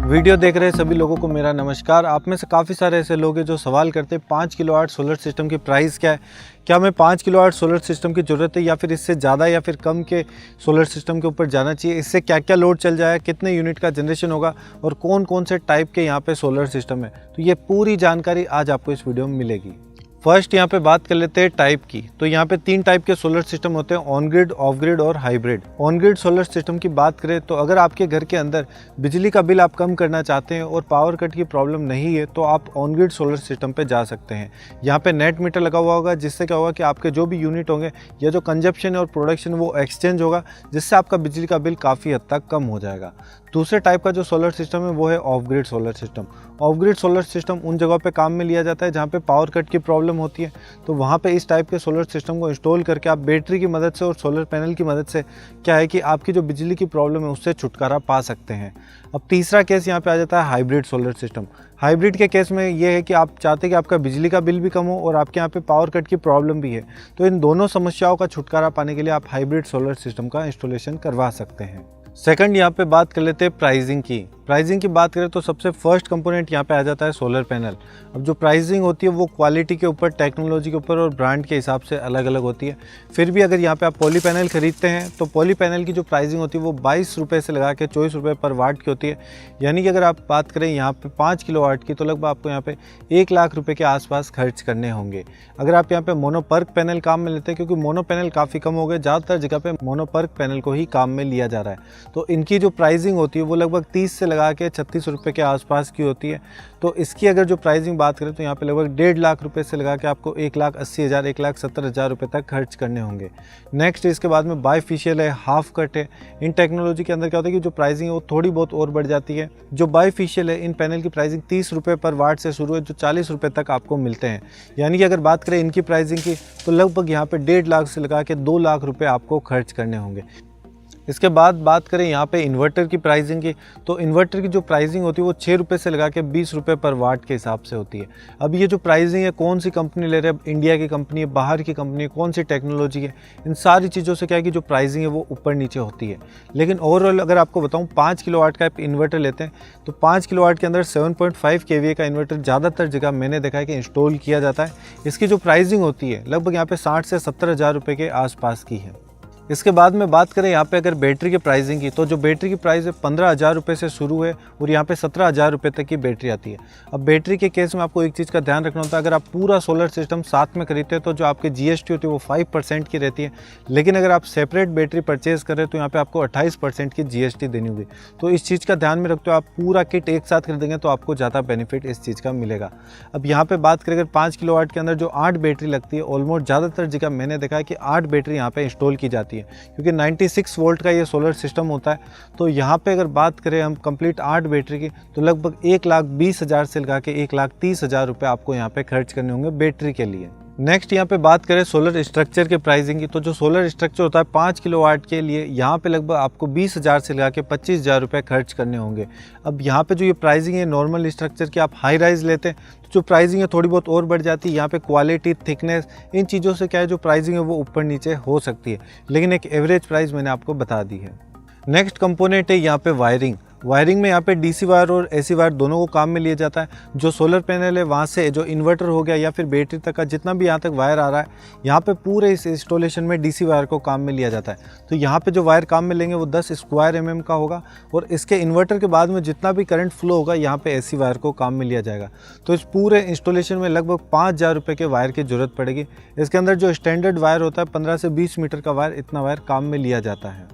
Video देख रहे सभी लोगों को मेरा नमस्कार। आप में से काफ़ी सारे ऐसे लोग हैं जो सवाल करते हैं 5 किलोवाट सोलर सिस्टम की प्राइस क्या है, क्या हमें 5 किलोवाट सोलर सिस्टम की ज़रूरत है या फिर इससे ज़्यादा या फिर कम के सोलर सिस्टम के ऊपर जाना चाहिए, इससे क्या क्या लोड चल जाए, कितने यूनिट का जनरेशन होगा और कौन कौन से टाइप के यहाँ पे सोलर सिस्टम है। तो ये पूरी जानकारी आज आपको इस वीडियो में मिलेगी। फर्स्ट यहाँ पे बात कर लेते हैं टाइप की। तो यहाँ पे 3 टाइप के सोलर सिस्टम होते हैं, ऑन ग्रिड, ऑफ ग्रिड और hybrid. On grid solar system की बात करें तो अगर आपके घर के अंदर बिजली का बिल आप कम करना चाहते हैं और पावर कट की प्रॉब्लम नहीं है तो आप ऑन ग्रिड सोलर सिस्टम पे जा सकते हैं। यहाँ पे नेट मीटर लगा हुआ होगा, जिससे क्या होगा कि आपके जो भी यूनिट होंगे या जो कंजप्शन और प्रोडक्शन वो एक्सचेंज होगा, जिससे आपका बिजली का बिल काफ़ी हद तक कम हो जाएगा। दूसरे टाइप का जो सोलर सिस्टम है वो है of grid solar system. Of grid solar system उन जगहों पे काम में लिया जाता है जहाँ पे पावर कट की प्रॉब्लम होती है, तो वहाँ पे इस टाइप के सोलर सिस्टम को इंस्टॉल करके आप बैटरी की मदद से और सोलर पैनल की मदद से क्या है कि आपकी जो बिजली की प्रॉब्लम है उससे छुटकारा पा सकते हैं। अब तीसरा केस यहाँ पे आ जाता है हाइब्रिड सोलर सिस्टम। हाइब्रिड के केस में ये है कि आप चाहते हैं कि आपका बिजली का बिल भी कम हो और आपके यहाँ पे पावर कट की प्रॉब्लम भी है, तो इन दोनों समस्याओं का छुटकारा पाने के लिए आप हाइब्रिड सोलर सिस्टम का इंस्टॉलेशन करवा सकते हैं। सेकंड यहाँ पे बात कर लेते हैं प्राइसिंग की। प्राइसिंग की बात करें तो सबसे फर्स्ट कंपोनेंट यहाँ पे आ जाता है सोलर पैनल। अब जो प्राइसिंग होती है वो क्वालिटी के ऊपर, टेक्नोलॉजी के ऊपर और ब्रांड के हिसाब से अलग अलग होती है। फिर भी अगर यहाँ पे आप पॉली पैनल खरीदते हैं तो पॉली पैनल की जो प्राइसिंग होती है वो 22 रुपये से लगा के 24 रुपये पर वाट की होती है। यानी कि अगर आप बात करें यहाँ पे 5 किलो वाट की तो लगभग आपको यहाँ पे 1 लाख रुपये के आसपास खर्च करने होंगे। अगर आप यहाँ पे मोनोपर्क पैनल काम में लेते हैं, क्योंकि मोनो पैनल काफ़ी कम हो गए, ज़्यादातर जगह पे मोनोपर्क पैनल को ही काम में लिया जा रहा है, तो इनकी जो प्राइसिंग होती है वो लगभग 30 से लगा के 36 रुपये के आसपास की होती है। तो इसकी अगर जो प्राइसिंग बात करें तो यहाँ पे लगभग 1.5 लाख रुपए से लगा के आपको 1,80,000 1,70,000 रुपये तक खर्च करने होंगे। नेक्स्ट इसके बाद में बाईफिशियल है, हाफ कट है। इन टेक्नोलॉजी के अंदर क्या होता है कि जो प्राइसिंग है वो थोड़ी बहुत और बढ़ जाती है। जो बाईफिशियल है इन पैनल की प्राइसिंग 30 रुपये पर वाट से शुरू है, जो 40 रुपये तक आपको मिलते हैं। यानी कि अगर बात करें इनकी प्राइसिंग की तो लगभग यहाँ पे 1.5 लाख से लगा के 2 लाख रुपये आपको खर्च करने होंगे। इसके बाद बात करें यहाँ पे इन्वर्टर की प्राइसिंग की, तो इन्वर्टर की जो प्राइसिंग होती है वो 6 रुपये से लगा के 20 रुपये पर वाट के हिसाब से होती है। अब ये जो प्राइसिंग है कौन सी कंपनी ले रहे हैं, इंडिया की कंपनी है, बाहर की कंपनी है, कौन सी टेक्नोलॉजी है, इन सारी चीज़ों से क्या है कि जो प्राइसिंग है वो ऊपर नीचे होती है। लेकिन ओवरऑल अगर आपको बताऊँ 5 किलो वाट का आप इन्वर्टर लेते हैं तो 5 किलो वाट के अंदर 7.5 kVA का इन्वर्टर ज़्यादातर जगह मैंने देखा है कि इंस्टॉल किया जाता है। इसकी जो प्राइसिंग होती है लगभग यहाँ पे 60 से 70 हज़ार रुपये के आसपास की है। इसके बाद में बात करें यहाँ पे अगर बैटरी की प्राइसिंग की, तो जो बैटरी की प्राइस है 15,000 रुपये से शुरू है और यहाँ पे 17,000 रुपये तक की बैटरी आती है। अब बैटरी के केस में आपको एक चीज़ का ध्यान रखना होता है, अगर आप पूरा सोलर सिस्टम साथ में खरीदते हैं तो जो आपकी GST होती है वो 5% की रहती है, लेकिन अगर आप सेपरेट बैटरी परचेज करें तो यहाँ पर आपको 28% की GST देनी होगी। तो इस चीज़ का ध्यान में रखते हो आप पूरा किट एक साथ खरीदेंगे तो आपको ज़्यादा बेनिफिट इस चीज़ का मिलेगा। अब यहाँ पर बात करें अगर 5 किलो वाट के अंदर जो 8 बैटरी लगती है, ऑलमोस्ट ज़्यादातर जगह मैंने देखा है कि 8 बैटरी यहाँ पर इंस्टॉल की जाती है, क्योंकि 96 वोल्ट का ये सोलर सिस्टम होता है। तो यहाँ पे अगर बात करें हम कंप्लीट 8 बैटरी की तो लगभग 1,20,000 से लगा के 1,30,000 रुपये आपको यहाँ पे खर्च करने होंगे बैटरी के लिए। नेक्स्ट यहाँ पे बात करें सोलर स्ट्रक्चर के प्राइसिंग की, तो जो सोलर स्ट्रक्चर होता है 5 किलो वाट के लिए यहाँ पे लगभग आपको 20,000 से लगा के 25,000 रुपये खर्च करने होंगे। अब यहाँ पे जो ये प्राइसिंग है नॉर्मल स्ट्रक्चर की, आप हाई राइज लेते हैं तो जो प्राइसिंग है थोड़ी बहुत और बढ़ जाती है। यहाँ पे क्वालिटी, थिकनेस, इन चीज़ों से क्या है जो प्राइसिंग है वो ऊपर नीचे हो सकती है, लेकिन एक एवरेज प्राइस मैंने आपको बता दी है। नेक्स्ट कंपोनेंट है यहाँ पे वायरिंग। वायरिंग में यहाँ पे DC वायर और AC वायर दोनों को काम में लिया जाता है। जो सोलर पैनल है वहाँ से जो इन्वर्टर हो गया या फिर बैटरी तक का जितना भी यहाँ तक वायर आ रहा है, यहाँ पे पूरे इस इंस्टॉलेशन में DC वायर को काम में लिया जाता है। तो यहाँ पे जो वायर काम में लेंगे वो 10 स्क्वायर mm का होगा और इसके इन्वर्टर के बाद में जितना भी करंट फ्लो होगा यहाँ पे AC वायर को काम में लिया जाएगा। तो इस पूरे इंस्टॉलेशन में लगभग 5,000 रुपये के वायर की ज़रूरत पड़ेगी। इसके अंदर जो स्टैंडर्ड वायर होता है 15 से 20 मीटर का वायर, इतना वायर काम में लिया जाता है।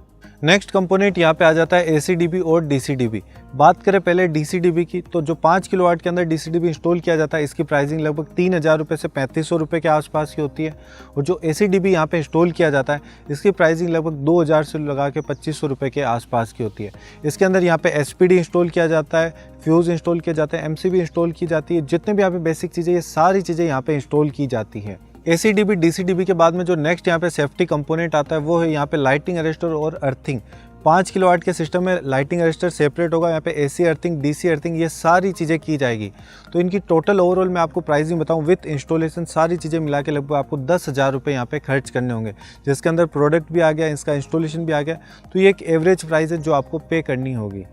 नेक्स्ट कंपोनेंट यहाँ पे आ जाता है ACDB और DCDB। बात करें पहले DCDB की, तो जो 5 किलो वाट के अंदर DCDB इंस्टॉल किया जाता है इसकी प्राइसिंग लगभग 3,000 रुपये से 3,500 रुपये के आसपास की होती है। और जो ACDB यहाँ पे इंस्टॉल किया जाता है इसकी प्राइसिंग लगभग 2,000 से लगा के 2,500 रुपये के आसपास की होती है। इसके अंदर यहाँ पे SPD इंस्टॉल किया जाता है, फ्यूज़ इंस्टॉल किया जाता है, MCB इंस्टॉल की जाती है। जितने भी यहाँ पे बेसिक चीज़ें, ये सारी चीज़ें यहाँ पे इंस्टॉल की जाती है। ACDB DCDB के बाद में जो नेक्स्ट यहाँ पे सेफ्टी कंपोनेंट आता है वो है यहाँ पे लाइटिंग अरेस्टर और अर्थिंग। 5 किलो वाट के सिस्टम में लाइटिंग अरेस्टर सेपरेट होगा, यहाँ पे AC अर्थिंग, DC अर्थिंग, ये सारी चीज़ें की जाएगी। तो इनकी टोटल ओवरऑल मैं आपको प्राइसिंग बताऊँ विथ इंस्टॉलेशन सारी चीज़ें मिला के लगभग आपको 10,000 रुपये यहाँ पे खर्च करने होंगे, जिसके अंदर प्रोडक्ट भी आ गया, इसका इंस्टॉलेशन भी आ गया। तो ये एक एवरेज प्राइस है जो आपको पे करनी होगी।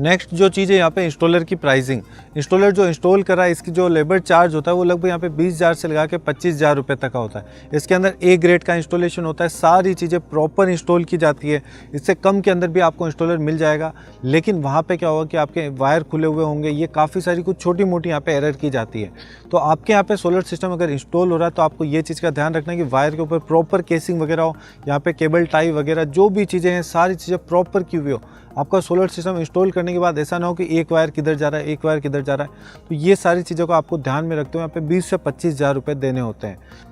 नेक्स्ट जो चीज़ है यहाँ पे इंस्टॉलर की प्राइसिंग। इंस्टॉलर जो इंस्टॉल कर रहा है इसकी जो लेबर चार्ज होता है वो लगभग यहाँ पे 20,000 से लगा के 25,000 रुपये तक का होता है। इसके अंदर ए ग्रेड का इंस्टॉलेशन होता है, सारी चीज़ें प्रॉपर इंस्टॉल की जाती है। इससे कम के अंदर भी आपको इंस्टॉलर मिल जाएगा, लेकिन वहाँ पर क्या होगा कि आपके वायर खुले हुए होंगे, ये काफ़ी सारी कुछ छोटी मोटी यहाँ पे एरर की जाती है। तो आपके यहाँ पे सोलर सिस्टम अगर इंस्टॉल हो रहा है तो आपको ये चीज़ का ध्यान रखना है कि वायर के ऊपर प्रॉपर केसिंग वगैरह हो, यहाँ पे केबल टाई वगैरह जो भी चीज़ें हैं सारी चीज़ें प्रॉपर की हुई हो। आपका सोलर सिस्टम इंस्टॉल करने के बाद ऐसा ना हो कि एक वायर किधर जा रहा है, एक वायर किधर जा रहा है। तो ये सारी चीज़ों को आपको ध्यान में रखते हुए यहाँ पे 20 से 25,000 रुपये देने होते हैं।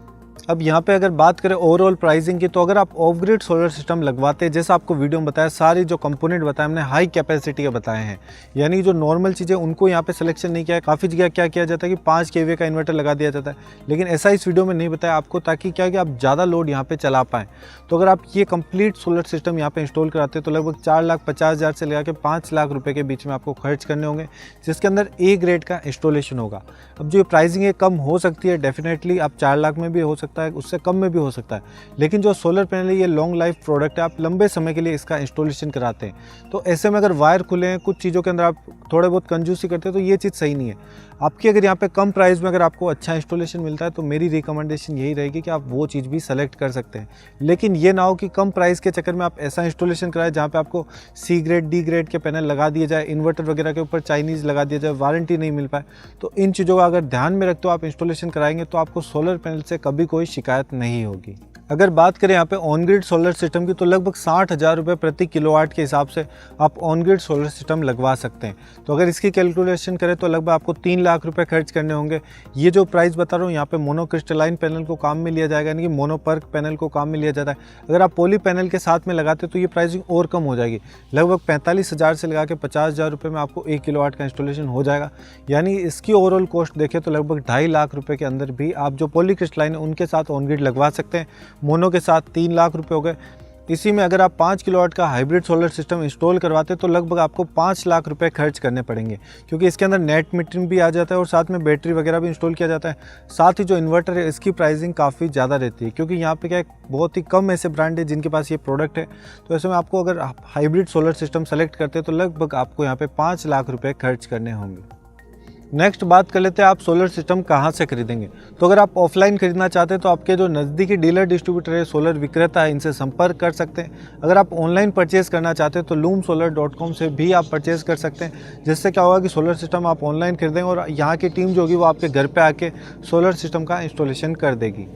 अब यहाँ पे अगर बात करें ओवरऑल प्राइसिंग की, तो अगर आप ऑफ ग्रिड सोलर सिस्टम लगवाते हैं, जैसा आपको वीडियो में बताया, सारी जो कंपोनेंट बताए हमने हाई कैपेसिटी के बताए हैं, यानी जो नॉर्मल चीज़ें उनको यहाँ पे सिलेक्शन नहीं किया है। काफ़ी जगह क्या किया जाता है कि 5 kVA का इन्वर्टर लगा दिया जाता है, लेकिन ऐसा इस वीडियो में नहीं बताया आपको, ताकि क्या कि आप ज़्यादा लोड यहाँ पर चला पाएँ। तो अगर आप ये कंप्लीट सोलर सिस्टम यहाँ पर इंस्टॉल कराते हैं तो लगभग 4,50,000 से लगा के 5 लाख रुपये के बीच में आपको खर्च करने होंगे, जिसके अंदर ए ग्रेड का इंस्टॉलेशन होगा। अब जो प्राइसिंग है कम हो सकती है, डेफिनेटली आप 4 लाख में भी हो सकता है, उससे कम में भी हो सकता है, लेकिन जो सोलर पैनल है ये लॉन्ग लाइफ प्रोडक्ट है, आप लंबे समय के लिए इसका इंस्टॉलेशन कराते हैं। तो ऐसे में अगर वायर खुले हैं, कुछ चीज़ों के अंदर आप थोड़े बहुत कंजूसी करते हैं, तो ये चीज़ सही नहीं है। आपकी अगर यहाँ पे कम प्राइस में अगर आपको अच्छा इंस्टॉलेशन मिलता है तो मेरी रिकमेंडेशन यही रहेगी कि आप वो चीज़ भी सेलेक्ट कर सकते हैं। लेकिन ये ना हो कि कम प्राइस के चक्कर में आप ऐसा इंस्टॉलेशन कराएं जहाँ पे आपको सी ग्रेड डी ग्रेड के पैनल लगा दिए जाए, इन्वर्टर वगैरह के ऊपर चाइनीज़ लगा दिया जाए, वारंटी नहीं मिल पाए। तो इन चीज़ों का अगर ध्यान में रखते हो आप इंस्टॉलेशन कराएंगे तो आपको सोलर पैनल से कभी कोई शिकायत नहीं होगी। अगर बात करें यहाँ पे ऑन ग्रिड सोलर सिस्टम की, तो लगभग 60,000 रुपये प्रति किलोवाट के हिसाब से आप ऑन ग्रिड सोलर सिस्टम लगवा सकते हैं। तो अगर इसकी कैलकुलेशन करें तो लगभग आपको 3 लाख रुपए खर्च करने होंगे। ये जो प्राइस बता रहा हूँ यहाँ पे मोनो क्रिस्टलाइन पैनल को काम में लिया जाएगा, यानी कि मोनो पर्क पैनल को काम में लिया जाता है। अगर आप पॉली पैनल के साथ में लगाते तो ये प्राइसिंग और कम हो जाएगी, लगभग 45,000 से लगा के 50,000 रुपये में आपको 1 किलोवाट का इंस्टॉलेशन हो जाएगा। यानी इसकी ओवरऑल कॉस्ट देखें तो लगभग 2.5 लाख रुपये के अंदर भी आप जो पॉली क्रिस्टलाइन है उनके साथ ऑन ग्रिड लगवा सकते हैं। मोनो के साथ 3 लाख रुपये हो गए। इसी में अगर आप 5 किलोवाट का हाइब्रिड सोलर सिस्टम इंस्टॉल करवाते तो लगभग आपको 5 लाख रुपए खर्च करने पड़ेंगे, क्योंकि इसके अंदर नेट मीटरिंग भी आ जाता है और साथ में बैटरी वगैरह भी इंस्टॉल किया जाता है। साथ ही जो इन्वर्टर है इसकी प्राइसिंग काफ़ी ज़्यादा रहती है, क्योंकि यहाँ पे क्या बहुत ही कम ऐसे ब्रांड है जिनके पास ये प्रोडक्ट है। तो ऐसे में आपको अगर हाइब्रिड सोलर सिस्टम सेलेक्ट करते हैं तो लगभग आपको यहाँ पे 5 लाख रुपये खर्च करने होंगे। नेक्स्ट बात कर लेते हैं आप सोलर सिस्टम कहाँ से खरीदेंगे। तो अगर आप ऑफलाइन खरीदना चाहते हैं तो आपके जो नज़दीकी डीलर डिस्ट्रीब्यूटर है, सोलर विक्रेता है, इनसे संपर्क कर सकते हैं। अगर आप ऑनलाइन परचेज़ करना चाहते हैं तो loomsolar.com से भी आप परचेज़ कर सकते हैं, जिससे क्या होगा कि सोलर सिस्टम आप ऑनलाइन खरीदेंगे और यहाँ की टीम जो होगी वो आपके घर पर आके सोलर सिस्टम का इंस्टॉलेशन कर देगी।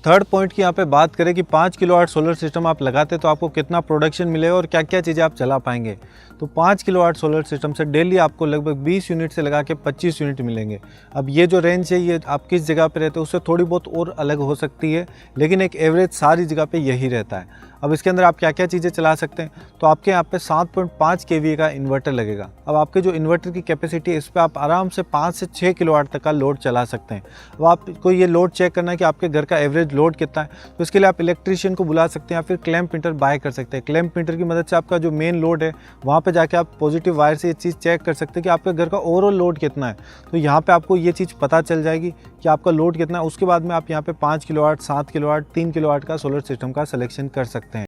थर्ड पॉइंट की यहाँ पे बात करें कि 5 किलोवाट सोलर सिस्टम आप लगाते तो आपको कितना प्रोडक्शन मिलेगा और क्या क्या चीज़ें आप चला पाएंगे। तो 5 किलोवाट सोलर सिस्टम से डेली आपको लगभग 20 यूनिट से लगा के 25 यूनिट मिलेंगे। अब ये जो रेंज है ये आप किस जगह पे रहते हो उससे थोड़ी बहुत और अलग हो सकती है, लेकिन एक एवरेज सारी जगह पे यही रहता है। अब इसके अंदर आप क्या क्या चीज़ें चला सकते हैं, तो आपके यहाँ पे 7.5 kVA का इन्वर्टर लगेगा। अब आपके जो इन्वर्टर की कैपेसिटी है इस पर आप आराम से 5 से 6 किलोवाट तक का लोड चला सकते हैं। अब आपको ये लोड चेक करना है कि आपके घर का एवरेज लोड कितना है, तो इसके लिए आप इलेक्ट्रीशियन को बुला सकते हैं या फिर क्लैम्प मीटर बाय कर सकते हैं। क्लैम्प मीटर की मदद से आपका जो मेन लोड है वहाँ पे जाके आप पॉजिटिव वायर से ये चीज़ चेक कर सकते हैं कि आपके घर का ओवरऑल लोड कितना है। तो यहाँ पे आपको ये चीज़ पता चल जाएगी कि आपका लोड कितना है। उसके बाद में आप यहाँ पे 5 किलोवाट, 7 किलोवाट, 3 किलोवाट का सोलर सिस्टम का सिलेक्शन कर सकते हैं।